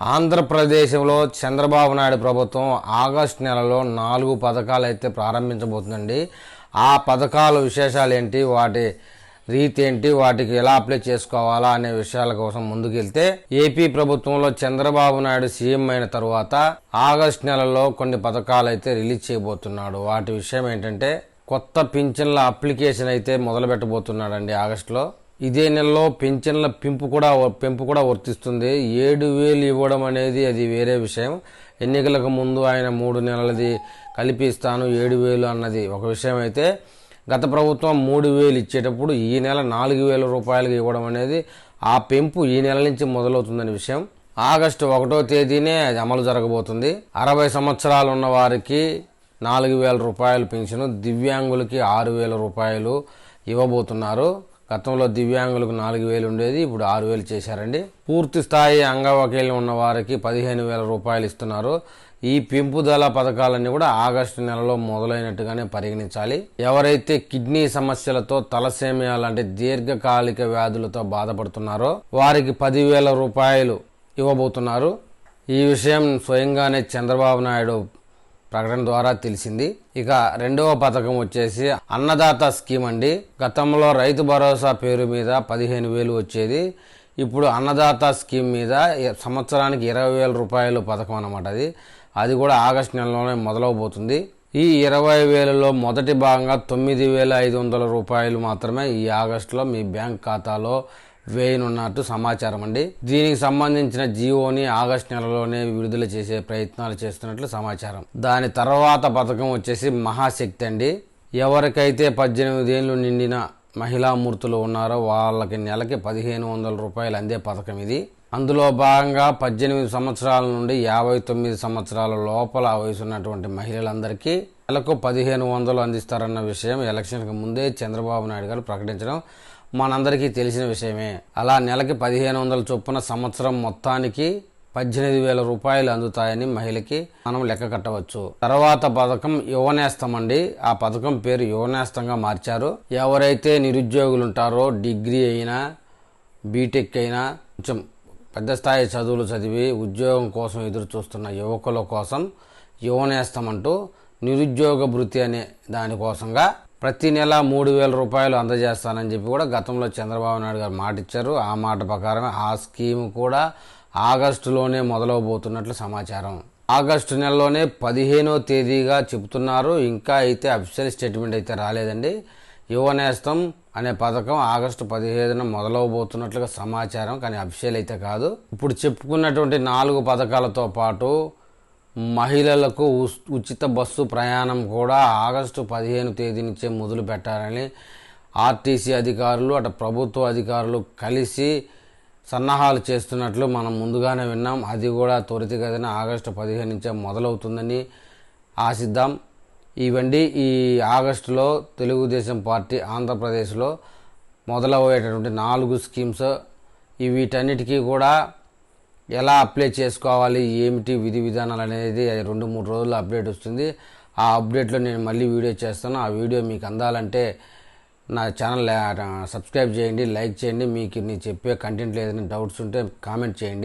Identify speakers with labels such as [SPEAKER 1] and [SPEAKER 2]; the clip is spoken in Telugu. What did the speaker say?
[SPEAKER 1] ఆంధ్రప్రదేశ్లో చంద్రబాబు నాయుడు ప్రభుత్వం ఆగస్టు నెలలో 4 పథకాలు అయితే ప్రారంభించబోతుందండి. ఆ పథకాల విశేషాలు ఏంటి, వాటి రీతి ఏంటి, వాటికి ఎలా అప్లై చేసుకోవాలా అనే విషయాల కోసం ముందుకెళ్తే, ఏపీ ప్రభుత్వంలో చంద్రబాబు నాయుడు సీఎం అయిన తరువాత ఆగస్టు నెలలో కొన్ని పథకాలు అయితే రిలీజ్ చేయబోతున్నాడు. వాటి విషయం ఏంటంటే, కొత్త పింఛన్ల అప్లికేషన్ అయితే మొదలు పెట్టబోతున్నాడండి ఆగస్టులో. ఇదే నెలలో పెన్షన్ల పెంపు కూడా వర్తిస్తుంది. 7,000 ఇవ్వడం అనేది అది వేరే విషయం. ఎన్నికలకు ముందు ఆయన 3 నెలలది కలిపి ఇస్తాను 7,000 అన్నది ఒక విషయం అయితే, గత ప్రభుత్వం 3,000 ఇచ్చేటప్పుడు ఈ నెల 4,000 రూపాయలకి ఇవ్వడం అనేది, ఆ పెంపు ఈ నెల నుంచి మొదలవుతుందనే విషయం. ఆగస్టు 1వ తేదీనే అది అమలు జరగబోతుంది. 60 సంవత్సరాలు ఉన్న వారికి 4,000 రూపాయలు పెన్షన్, దివ్యాంగులకి 6,000 రూపాయలు ఇవ్వబోతున్నారు. గతంలో దివ్యాంగులకు 4,000 ఉండేది, ఇప్పుడు 6,000 చేశారండి. పూర్తి స్థాయి అంగవైకల్యం ఉన్న వారికి 15,000 రూపాయలు ఇస్తున్నారు. ఈ పెంపుదల పథకాలన్నీ కూడా ఆగస్టు నెలలో మొదలైనట్టుగానే పరిగణించాలి. ఎవరైతే కిడ్నీ సమస్యలతో, తలసేమియా లాంటి దీర్ఘకాలిక వ్యాధులతో బాధపడుతున్నారో వారికి 10,000 రూపాయలు ఇవ్వబోతున్నారు. ఈ విషయం స్వయంగానే చంద్రబాబు నాయుడు ప్రకటన ద్వారా తెలిసింది. ఇక రెండవ పథకం వచ్చేసి అన్నదాత స్కీమ్ అండి. గతంలో రైతు భరోసా పేరు మీద 15,000 వచ్చేది. ఇప్పుడు అన్నదాత స్కీమ్ మీద సంవత్సరానికి 20,000 రూపాయలు పథకం అన్నమాట. అది కూడా ఆగస్టు నెలలోనే మొదలవబోతుంది. ఈ 20,000లో మొదటి భాగంగా 9,500 రూపాయలు మాత్రమే ఈ ఆగస్టులో మీ బ్యాంక్ ఖాతాలో వేయనున్నట్టు సమాచారం అండి. దీనికి సంబంధించిన జీవోని ఆగస్టు నెలలోనే విడుదల చేసే ప్రయత్నాలు చేస్తున్నట్లు సమాచారం. దాని తర్వాత పథకం వచ్చేసి మహాశక్తి అండి. ఎవరికైతే 18 ఏళ్లు నిండిన మహిళామూర్తులు ఉన్నారో వాళ్ళకి నెలకి 1,500 రూపాయలు అందే పథకం ఇది. అందులో భాగంగా 18 సంవత్సరాల నుండి 59 సంవత్సరాల లోపల వయసున్నటువంటి మహిళలందరికీ నెలకు 1,500 అందిస్తారన్న విషయం ఎలక్షన్కి ముందే చంద్రబాబు నాయుడు గారు ప్రకటించడం మనందరికీ తెలిసిన విషయమే. అలా నెలకి 1,500 చొప్పున సంవత్సరం మొత్తానికి 18,000 రూపాయలు అందుతాయని మహిళకి మనం లెక్క కట్టవచ్చు. తర్వాత పథకం యువనేస్తం అండి. ఆ పథకం పేరు యువనేస్తంగా మార్చారు. ఎవరైతే నిరుద్యోగులు ఉంటారో, డిగ్రీ అయినా బీటెక్ అయినా కొంచెం పెద్ద స్థాయి చదువులు చదివి ఉద్యోగం కోసం ఎదురు చూస్తున్న యువకుల కోసం యువనేస్తం అంటూ నిరుద్యోగ భృతి అనే దానికోసంగా ప్రతి నెల 3,000 రూపాయలు అందజేస్తానని చెప్పి కూడా గతంలో చంద్రబాబు నాయుడు గారు మాట ఇచ్చారు. ఆ మాట ప్రకారమే ఆ స్కీమ్ కూడా ఆగస్టులోనే మొదలవబోతున్నట్లు సమాచారం. ఆగస్టు నెలలోనే 15వ తేదీగా చెబుతున్నారు. ఇంకా అయితే అఫీషియల్ స్టేట్మెంట్ అయితే రాలేదండి. యువనేస్తం అనే పథకం ఆగస్టు 15న మొదలవబోతున్నట్లుగా సమాచారం, కానీ అఫీషియల్ అయితే కాదు. ఇప్పుడు చెప్పుకున్నటువంటి 4 పథకాలతో పాటు మహిళలకు ఉచిత బస్సు ప్రయాణం కూడా ఆగస్టు 15 తేదీ నుంచే మొదలు పెట్టాలని ఆర్టీసీ అధికారులు, అటు ప్రభుత్వ అధికారులు కలిసి సన్నాహాలు చేస్తున్నట్లు మనం ముందుగానే విన్నాం. అది కూడా త్వరితగతిన ఆగస్టు 15 నుంచే మొదలవుతుందని ఆశిద్దాం. ఇవండి ఈ ఆగస్టులో తెలుగుదేశం పార్టీ ఆంధ్రప్రదేశ్లో మొదలయ్యేటటువంటి 4 స్కీమ్స్. వీటన్నిటికీ కూడా ఎలా అప్లై చేసుకోవాలి, ఏమిటి విధి విధానాలు అనేది 2-3 రోజుల్లో అప్డేట్ వస్తుంది. ఆ అప్డేట్లో నేను మళ్ళీ వీడియో చేస్తాను. ఆ వీడియో మీకు అందాలంటే నా ఛానల్ సబ్స్క్రైబ్ చేయండి, లైక్ చేయండి. మీకు నేను చెప్పే కంటెంట్లో ఏదైనా డౌట్స్ ఉంటే కామెంట్ చేయండి.